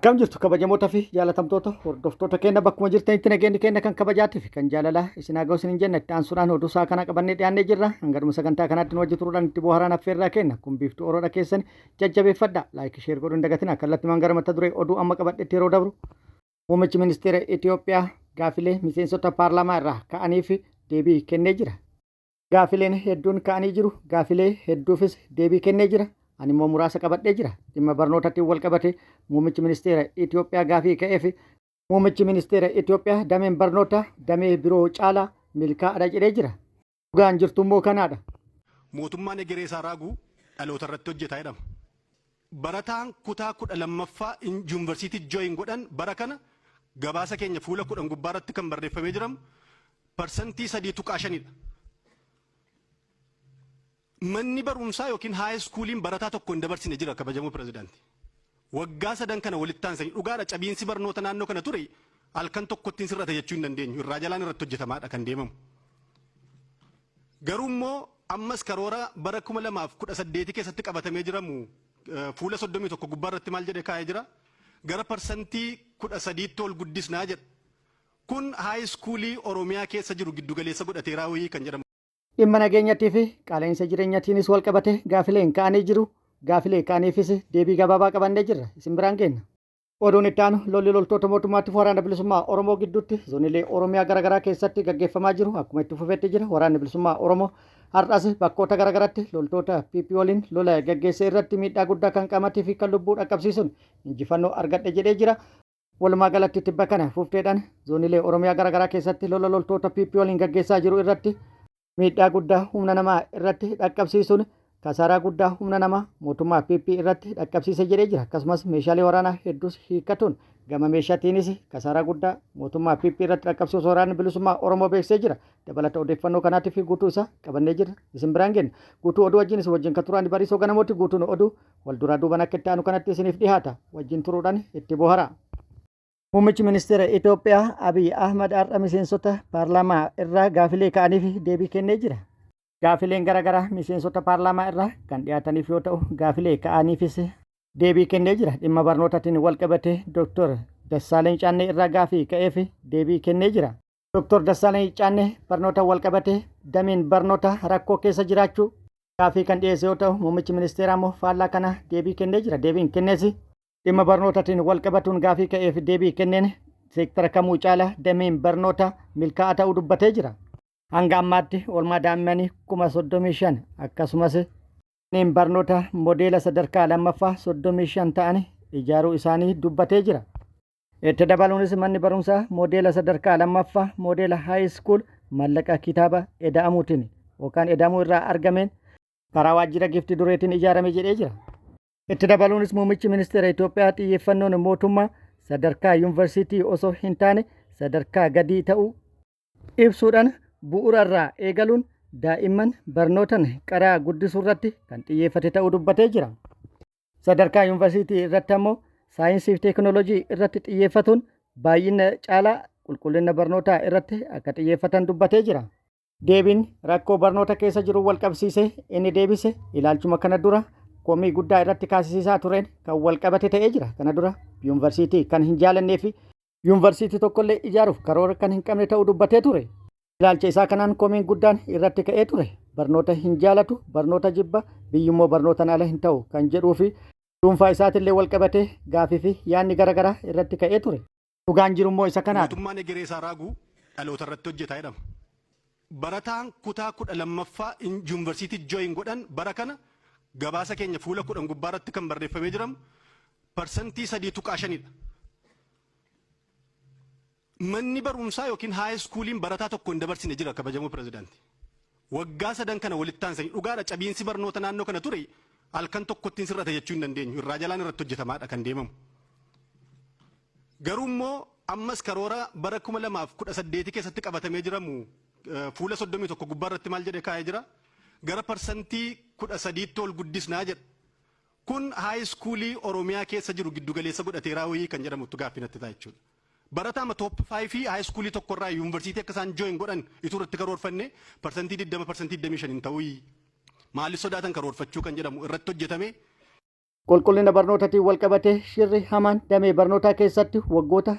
Akkam jirtu kabajamoota fi jaalatamtoota hordoftoota keenya bakkuma jirtanitti nageenyi keenya kan kabajaatii fi kan jaalalaa isin haa ga'u hin jenne itti aansuudhaan oduu isaa kana qabannee dhiyaannee jirra. Hangaruma sagantaa kanaatti nu wajji turuudhaan itti bohaaraan affeerraa kenna. Kun biiftuu oroodha keessan jajjabeeffadha. Laayik sheer godhuun dagatina. Kallattii mangara mata duree oduu amma qabadhetti yeroo dabru. Muummichi ministeera Itoophiyaa gaafilee miseensota paarlaamaa irraa ka'aniif deebii kennee jira. Gaafileen hedduun ka'anii jiru. Gaafilee hedduufis deebii kennee jira. Ani immoo muraasa qabadhee jira. Dhimma barnootatti wal qabate muummichi ministeera Itoophiyaa gaafii ka'eef muummichi ministeera Itoophiyaa dameen barnoota damee biroo caalaa milkaa'aadha jedhee jira. Dhugaan jirtu immoo kanaadha. Mootummaan egeree isaa raaguu dhaloota irratti hojjetaa jedhama. Barataan kutaa 12ffaa yuunivarsiitii jooyin godhan bara kana gabaasa keenya fuula 10 gubbaarratti kan barreeffamee jiramu parsantii 3.5dha. Manni barumsaa yookiin haay iskuuliin barataa tokko hin dabarsine jira kabajamoo pirezidaantii. Waggaa sadan kana walitti aansanii dhugaadha cabiinsi barnoota naannoo kana ture halkan tokkottiin sirrata jechuu hin dandeenyu irraa jalaan irratti hojjetamaadha kan deemamu. Garuu immoo ammas karoora bara 2018 keessatti qabatamee jiramu fuula 31 gubbaarratti maal jedhee kaa'ee jira gara parsantii 13tti ol guddisnaa jedha. Kun haay iskuulii Oromiyaa keessa jiru giddugaleessa godhatee raawwii kan jedhamu. Dhimma nageenyaatii fi qaala'insa jireenyaatiinis wal qabate gaafileen ka'anii jiru. Gaafilee ka'aniifis deebii gabaabaa qabannee jirra. Isin biraan kenna. Oduun itti aanu lolli loltoota mootummaatti waraana bilisummaa Oromoo gidduutti zoonilee Oromiyaa garaagaraa keessatti gaggeeffamaa jiru. Akkuma itti fufeetti jira. Waraanni bilisummaa Oromoo har'as bakkoota garaagaraatti loltoota PP waliin lola gaggeessee irratti miidhaa guddaa kan qaamatii fi kan lubbuu dhaqqabsiisuun injifannoo argadhe jedhee jira. Walumaa galatti tibba kana fufteedhaan zoonilee Oromiyaa garaagaraa keessatti lola loltoota PP waliin gaggeessaa jiru irratti miidhaa guddaa humna namaa irratti dhaqqabsiisuun kasaaraa guddaa humna namaa mootummaa PP irratti dhaqqabsiise jedhee jira. Akkasumas meeshaalee waraanaa hedduus hiikkatuun gama meeshaatiinis kasaaraa guddaa mootummaa PP irratti dhaqqabsiisu waraanni bilisummaa Oromoo beeksisee jira. Dabalata odeeffannoo kanaatiif guutuu isaa qabannee jira. Isin biraan kenna. Guutuu oduu wajjinis wajjin kan turaan bariisoo ganamooti guutuun oduu wal duraa duuban akka itti aanu kanatti isiniif dhihaata. Wajjin turuudhaan itti bohara. Muummichi ministeera Itoophiyaa Abiy Ahmad har'a miseensota paarlaamaa irraa gaafilee ka'aniif deebii kennee jira. Gaafileen garaagaraa miseensota paarlaamaa irraa kan dhiyaataniif yoo ta'u gaafilee ka'aniifis deebii kennee jira. Dhimma barnootaatiin wal qabate Dr. Dassaaleny Caannee irraa gaafii ka'eef deebii kennee jira. Dr. Dassaaleny Caannee barnoota wal qabate dameen barnoota rakkoo keessa jiraachuu gaafii kan dhiyeesse yoo ta'u muummichi ministeeraa immoo faallaa kana deebii kennee jira. Deebiin kennees dhimma barnootaatiin wal qabatuun gaafii ka'eef deebii kenneen seektara kamuu caalaa dameen barnoota milkaa'aa ta'uu dubbatee jira. Hanga ammaatti oolmaa daa'immanii 35,000 akkasumas dameen barnoota modeela sadarkaa lammaffaa 35 ta'an ijaaruu isaanii dubbatee jira. Itti dabaluunis manni barumsaa modeela sadarkaa lammaffaa modeela haay iskuul mallaqa kitaaba eda'amuutiin yookaan eda'amuu irraa argameen karaa waajjira giftii dureetiin ijaarame jedhee jira. Itti dabaluunis muummichi ministeera Itoophiyaa xiyyeeffannoon mootummaa sadarkaa yuunivarsiitii osoo hin taane sadarkaa gadii ta'uu ibsuudhaan bu'uura irraa eegaluun daa'imman barnootan qaraa guddisuu irratti kan xiyyeeffate ta'uu dubbatee jira. Sadarkaa yuunivarsiitii irratti ammoo saayinsii fi teekinooloojii irratti xiyyeeffatuun baay'ina caalaa qulqullina barnootaa irratti akka xiyyeeffatan dubbatee jira. Deebiin rakkoo barnoota keessa jiru wal qabsiisee inni deebise ilaalchuma kana dura komii guddaa irratti kaasisiisaa tureen kan wal qabate ta'ee jira. Kana dura yuunivarsiitii kan hin jaalannee fi yuunivarsiitii tokkollee ijaaruuf karoora kan hin qabne ta'uu dubbatee ture. Ilaalcha isaa kanaan komiin guddaan irratti ka'ee ture. Barnoota hin jaalatu, barnoota jibba, biyyummoo barnootaan ala hin ta'u kan jedhuu fi dhuunfaa isaatillee wal qabatee gaafii fi yaadni garaagaraa irratti ka'ee ture. Dhugaan jirummoo isa kanaadha. Mootummaan egeree isaa raaguu dhaloota irratti hojjetaa jedhama. Barataan kutaa 12ffaa yuunivarsiitii jooyin godhan bara kana gabaasa keenya fuula 10 gubbaarratti kan barreeffamee jiramu parsantii 3.5dha. Manni barumsaa yookiin haay iskuuliin barataa tokko hin dabarsine jira kabajamoo pirezidaantii. Waggaa sadan kana walitti aansanii dhugaadha cabiinsi barnoota naannoo kana ture halkan tokkottiin sirrata jechuu hin dandeenyu irraa jalaan irratti hojjetamaadha kan deemamu. Garuu immoo ammas karoora bara 2018 keessatti qabatamee jiramu fuula 31 gubbaarratti maal jedhee kaa'ee jira gara parsantii 13tti ol guddisnaa jedha. Kun haay iskuulii Oromiyaa keessa jiru giddugaleessa godhatee raawwii kan jedhamutu gaaffinatti ta'a jechuudha. Barataa top 5 fi haay iskuulii tokkorraa yuunivarsiitii akka isaan jooyin godhan ituu irratti karoorfanne parsantii 20 parsantii 25 hin ta'uu maaliif sodaatan karoorfachuu kan jedhamu irratti hojjetame. qulqullina barnootaatiin wal qabatee shirri hamaan damee barnootaa keessatti waggoota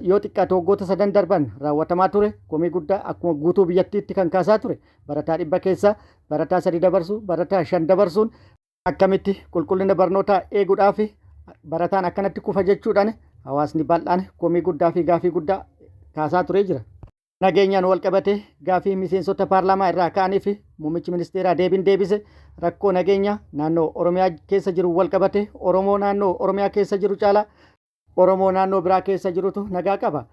yoo xiqqaate waggoota 3 darban raawwatamaa ture komii guddaa akkuma guutuu biyyattiitti kan kaasaa ture barataa 100 keessaa barataa 3 dabarsuu barataa 5 dabarsuun akkamitti qulqullina barnootaa eeguudhaaf barataan akkanatti kufa jechuudhaan hawaasni bal'aan komii guddaa fi gaafii guddaa kaasaa ture jira. Nageenyaan wal qabatee gaafii miseensota paarlaamaa irraa ka'anii fi muummichi ministeeraa deebise rakkoo nageenyaa naannoo Oromiyaa keessa jiru wal qabatee Oromoo naannoo Oromiyaa keessa jiru caalaa Oromoo naannoo biraa keessa jirutu nagaa qaba.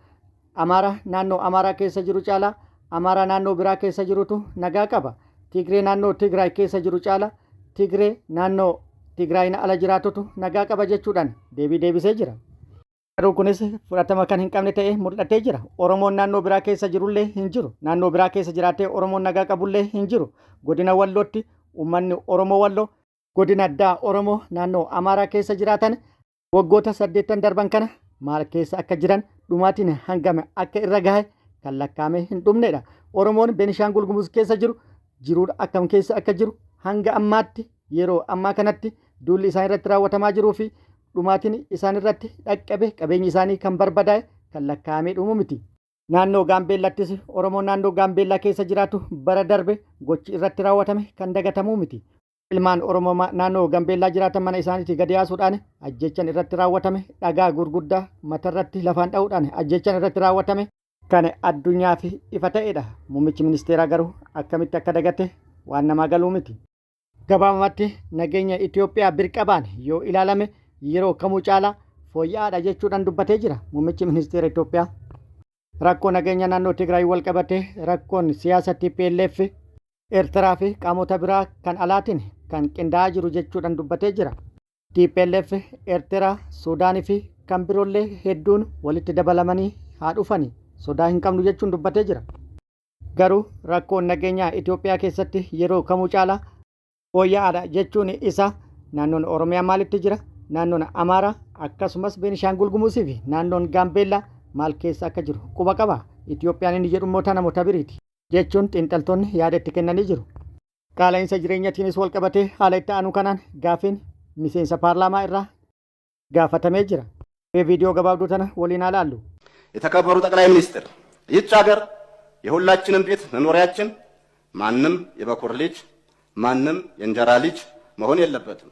Amaara naannoo Amaaraa keessa jiru caalaa Amaaraa naannoo biraa keessa jirutu nagaa qaba. Tigree naannoo Tigraay keessa jiru caalaa Tigree naannoo Tigraay ala jiraatutu nagaa qaba jechuudhaan deebisee jira. Garuu kunis fudhatama kan hin qabne ta'ee mul'atee jira. Oromoon naannoo biraa keessa jirullee hin jiru. Naannoo biraa keessa jiraatee Oromoon nagaa qabullee hin jiru. Godina Wallootti uummanni Oromoo Walloo godina addaa Oromoo naannoo Amaaraa keessa jiraatan waggoota 8 darban kana maal keessa akka jiran dhumaatiin hangame akka irra gahe kan lakkaa'amee hin dhumnedha. Oromoon Beenishaangul Gumuz keessa jiruudha akkam keessa akka jiru hanga ammaatti yeroo ammaa kanatti duulli isaan irratti raawwatamaa jiruu fi dhumaatiin isaan irratti dhaqqabe qabeenyi isaanii kan barbadaa'e kan lakkaa'amee dhumu miti. Naannoo Gaambeellattis Oromoon naannoo Gaambeellaa keessa jiraatu bara darbe gochi irratti raawwatame kan dagatamuu miti. Ilmaan Oromoo naannoo Gaambeellaa jiraatan mana isaaniitii gadi yaasuudhaan ajjechaan irratti raawwatame dhagaa gurguddaa matarratti lafaan dha'uudhaan ajjechaan irratti raawwatame kan addunyaaf ifa ta'edha. Muummichi ministeeraa garuu akkamitti akka dagate waan namaa galuu miti. Gabaabumatti nageenya Itoophiyaa birqabaan yoo ilaalame yeroo kamuu caalaa fooyya'aadha jechuudhaan dubbatee jira muummichi ministeera Itoophiyaa. Rakkoo nageenya naannoo Tigraay wal qabatee rakkoon siyaasa TPLF Eertiraa fi qaamota biraa kan alaatiin kan qindaa'aa jiru jechuudhaan dubbatee jira. TPLF Eertiraa, Suudaanii fi kan biroollee hedduun walitti dabalamanii haa dhufanii sodaa hin qabnu jechuun dubbatee jira. Garuu rakkoon nageenyaa Itoophiyaa keessatti yeroo kamuu caalaa fooyya'aadha jechuun isa naannoon Oromiyaa maalitti jira? Naannoon Amaaraa akkasumas Beenishaangul Gumuzii fi naannoon Gaambeellaa maal keessa akka jiru quba qaba. Itoophiyaan inni jedhummoota namoota biriiti jechuun xiinxaltoonni yaada itti kennanii jiru. Qaala'insa jireenyaatiinis wal qabatee haala itti aanu kanaan gaafiin miseensa paarlaamaa irraa gaafatamee jira. ቪዲዮ gabaabduu tana waliin haa ilaallu. የተከበሩ ጠቅላይ ሚኒስትር፣ ይህች ሀገር የሁላችንም ቤት መኖሪያችን፣ ማንም የበኩር ልጅ ማንም የእንጀራ ልጅ መሆን የለበትም።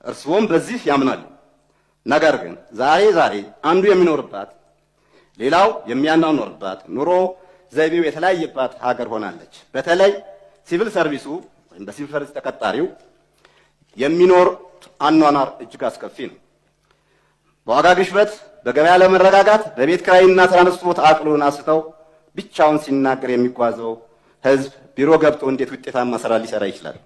እርስዎም በዚህ ያምናሉ። ነገር ግን ዛሬ አንዱ የሚኖርባት ሌላው የሚያኗኗርባት ኑሮ ዘይቤው የተለያየባት ሀገር ሆናለች። በተለይ ሲቪል ሰርቪሱ ወይም በሲቪል ሰርቪስ ተቀጣሪው የሚኖር አኗኗር እጅግ አስከፊ ነው። በዋጋ ግሽበት፣ በገበያ ለመረጋጋት፣ በቤት ኪራይና ትራንስፖርት አቅሉን አስተው ብቻውን ሲናገር የሚጓዘው ህዝብ ቢሮ ገብቶ እንዴት ውጤታማ ስራ ሊሰራ ይችላል?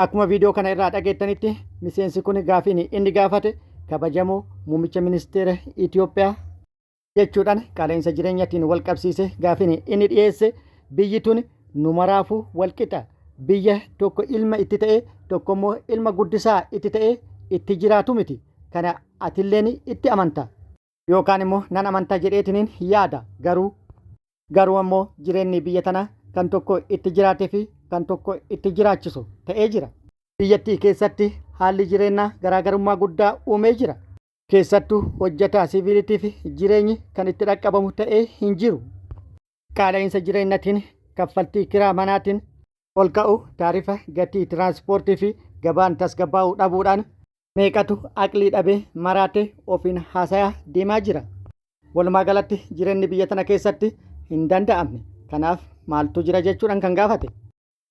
Akkuma viidiyoo kana irraa dhageettanitti miseensi kun gaafiin inni gaafate kabajamoo muummicha ministeera Itoophiyaa jechuudhaan qaala'insa jireenyaatiin wal qabsiise gaafiin inni dhiyeesse biyyi tun nu maraafuu wal qixa. Biyya tokko ilma itti ta'ee tokko immoo ilma guddisaa itti ta'ee itti jiraatu miti. Kana atilleen itti amanta yookaan immoo nan amanta jedheetiniin yaada. Garuu ammoo jireenyi biyya tanaa kan tokko itti jiraatee fi kan tokko itti jiraachisu ta'ee jira. Biyyattii keessatti haalli jireenyaa garaagarummaa guddaa uumee jira. Keessattuu hojjetaa siviilitii fi jireenyi kan itti dhaqqabamu ta'ee hin jiru. Qaala'insa jireenyaatiin kaffaltii kiraa manaatiin ol ka'u taarifa gatii tiraanspoortii fi gabaan tasgabbaa'uu dhabuudhaan meeqatu aqlii dhabee maraatee ofiin haasayaa deemaa jira. Walumaa galatti jireenyi biyya tana keessatti hin danda'amne. Kanaaf maaltu jira jechuudhaan kan gaafate.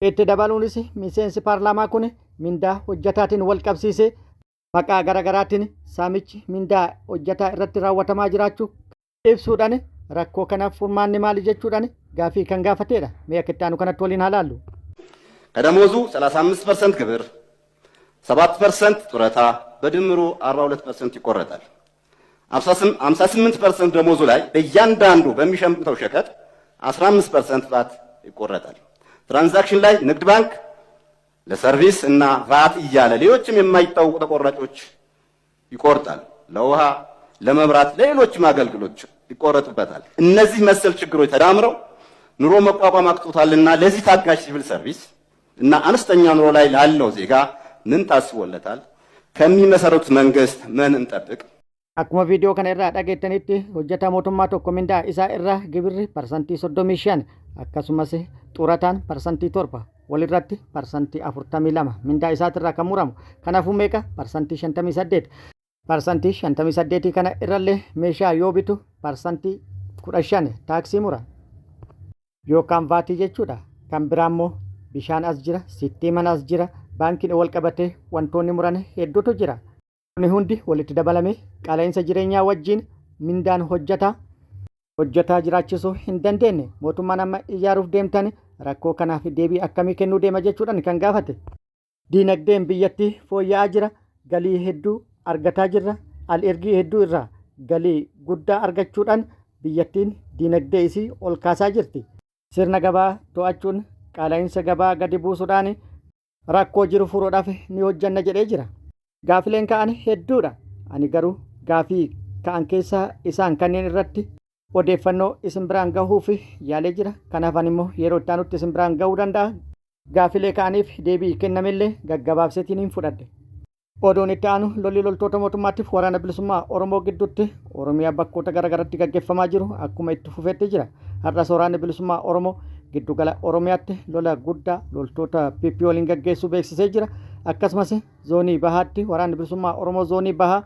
Itti dabaluunis miseensi paarlaamaa kun mindaa hojjetaatiin wal qabsiisee maqaa garaagaraatiin saamichi mindaa hojjetaa irratti raawwatamaa jiraachuu ibsuudhaan rakkoo kanaaf furmaanni maali jechuudhaan gaafii kan gaafatedha. Mee akka itti aanu kanatti waliin haa ilaallu. ከደሞዙ 35% ግብር፣ 7% ጡረታ በድምሩ 42% ይቆረጣል። 58% ደሞዙ ላይ በእያንዳንዱ በሚሸምተው ሸቀጥ 15% ቫት ይቆረጣል። ትራንዛክሽን ላይ ንግድ ባንክ ለሰርቪስ እና ቫት እያለ ሌሎችም የማይታወቁ ተቆራጮች ይቆርጣል። ለውሃ፣ ለመብራት፣ ለሌሎችም አገልግሎት ይቆረጥበታል። እነዚህ መሰል ችግሮች ተዳምረው ኑሮ መቋቋም አቅቶታልና ለዚህ ታጋሽ ሲቪል ሰርቪስ እና አነስተኛ ኑሮ ላይ ላለው ዜጋ ምን ታስቦለታል? ከሚመሰረቱት መንግስት ምን እንጠብቅ? Akkuma viidiyoo kana irraa dhageettanitti hojjetaa mootummaa tokko mindaa isaa irraa gibirri parsantii 35 akkasumas xurataan parsantii 7 walirratti parsantii 42 mindaa isaatirraa kan muramu. Kanaafuu meeqa parsantii 58. Parsantii 58 kana irrallee meeshaa yoo bitu parsantii 15 taaksii mura yookaan vaatii jechuudha. Kan biraa immoo bishaan as jira, sittiiman as jira, baankiin wal qabatee wantoonni muran hedduutu jira. Kuni hundi walitti dabalame qaala'insa jireenyaa wajjin mindaan hojjetaa jiraachisuu hin dandeenye. Mootummaan amma ijaaruuf deemtan rakkoo kanaaf deebii akkamii kennuu deema jechuudhaan kan gaafate. Diinagdeen biyyattii fooyya'aa jira, galii hedduu argataa jirra, al-ergii hedduu irraa galii guddaa argachuudhaan biyyattiin diinagdee isii ol kaasaa jirti. Sirna gabaa to'achuun qaala'insa gabaa gadi buusuudhaan rakkoo jiru furuudhaaf ni hojjanna jedhee jira. Gaafileen ka'an hedduudha. Ani garuu gaafii ka'an keessaa isaan kanneen irratti odeeffannoo isin biraan gahuuf yaalee jira. Kanaaf ani immoo yeroo itti aanutti isin biraan gahuu danda'a. Gaafilee ka'aniif deebii kennamellee gaggabaabseetiin hin fudhadhe. Oduun itti aanu lolli loltoota mootummaatiif waraana bilisummaa Oromoo gidduutti Oromiyaa bakkoota garaagaraatti gaggeeffamaa jiru akkuma itti fufeetti jira. Har'as waraanni bilisummaa Oromoo giddugala Oromiyaatti lola guddaa loltoota PP waliin gaggeessuu beeksisee jira. Akkasumas zoonii bahaatti waraanni bilisummaa Oromoo zoonii bahaa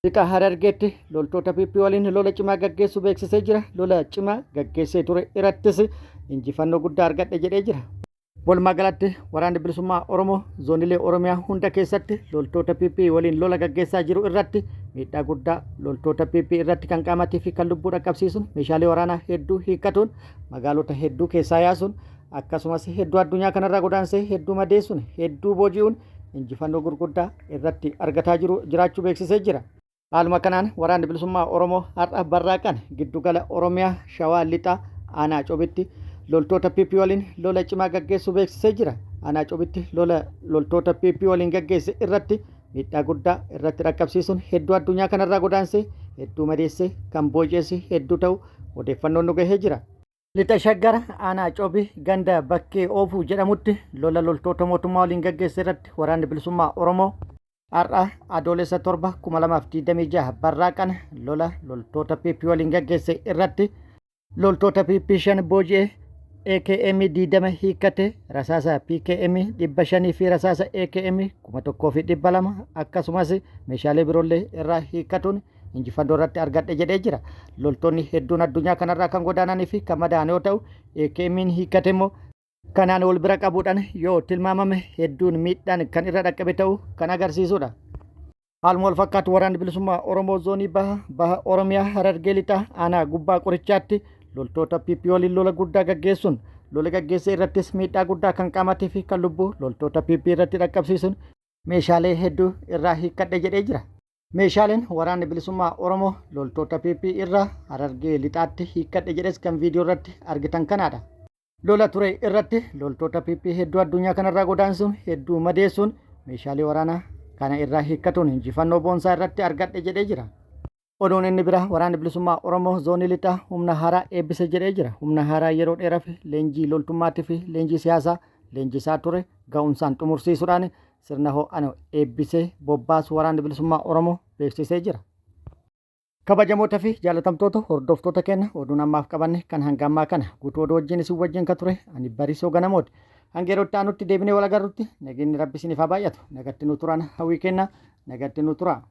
lixa Harargeetti loltoota PP waliin lola cimaa gaggeessuu beeksisee jira. Lola cimaa gaggeessee ture irrattis injifannoo guddaa argadhe jedhee jira. Walumaa galatti waraanni bilisummaa Oromoo zoonilee Oromiyaa hunda keessatti loltoota PP waliin lola gaggeessaa jiru irratti miidhaa guddaa loltoota PP irratti kan qaamatii fi kan lubbuu dhaqqabsiisuun meeshaalee waraanaa hedduu hiikkatuun magaalota hedduu keessaa yaasuun akkasumas hedduu addunyaa kanarraa godaansee hedduu madeessuun hedduu booji'uun injifannoo gurguddaa irratti argataa jiraachuu beeksisee jira. Haaluma kanaan waraanni bilisummaa Oromoo har'a barraaqan giddugala Oromiyaa Shawaa Lixaa Aanaa Cobitti loltoota PP waliin lola cimaa gaggeessuu beeksisee jira. Aanaa Cobitti lola loltoota PP waliin gaggeesse irratti miidhaa guddaa irratti dhaqqabsiisuun hedduu addunyaa kanarraa godaansee hedduu madeessee kan booji'ees hedduu ta'u odeeffannoon nu gahee jira. Lixa Shaggara Aanaa Cobii ganda bakkee oofuu jedhamutti lola loltoota mootummaa waliin gaggeesse irratti waraanni bilisummaa Oromoo har'a adoolessa 7 2026 barraaqan lola loltoota PP waliin gaggeesse irratti loltoota PP 5 booji'ee AKM 20 hiikkate rasaasa PKM 500 fi rasaasa AKM 1200 akkasumas meeshaalee biroollee irraa hiikkatuun injifannoo irratti argadhe jedhee jira. Loltoonni hedduun addunyaa kanarraa kan godaananii fi kan madaa'an yoo ta'u AKM'n hiikkate immoo kanaan wal bira qabuudhaan yoo tilmaamame hedduun miidhaan kan irra dhaqqabe ta'uu kan agarsiisudha. Haaluma wal fakkaatu waraanni bilisummaa Oromoo zoonii baha Oromiyaa Harargee lixaa aanaa gubbaa qorichaatti loltoota PP waliin lola guddaa gaggeessuun lola gaggeesse irrattis miidhaa guddaa kan qaamatii fi kan lubbuu loltoota PP irratti dhaqqabsiisuun meeshaalee hedduu irraa hiikkadhe jedhee jira. Meeshaaleen waraanni bilisummaa Oromoo loltoota PP irraa Harargee lixaatti hiikkadhe jedhes kan viidiyoo irratti argitan kanaadha. Lola ture irratti loltoota PP hedduu addunyaa kanarraa godaansuun hedduu madeessuun meeshaalee waraanaa kana irraa hiikkatuun injifannoo boonsaa irratti argadhe jedhee jira. Oduun inni bira waraanni bilisummaa Oromoo zoonii lixaa humna haaraa eebbise jedhee jira. Humna haaraa yeroo dheeraaf leenjii loltummaatii fi leenjii siyaasaa leenjisaa ture ga'umsaan xumursiisuudhaan sirna ho'aan eebbisee bobbaasu waraanni bilisummaa Oromoo beeksisee jira. Kabajamoota fi jaalatamtoota hordoftoota keenya oduun ammaaf qabanne kan hanga ammaa kana guutuu oduu wajjin isin wajjin kan ture ani Barisoo Ganamooti. Hanga yeroo itti aanutti deebinee wal agarrutti nageenyi Rabbi isiniif haa baay'atu. Nagatti nu turaa hawwii kennaa nagatti nu turaa.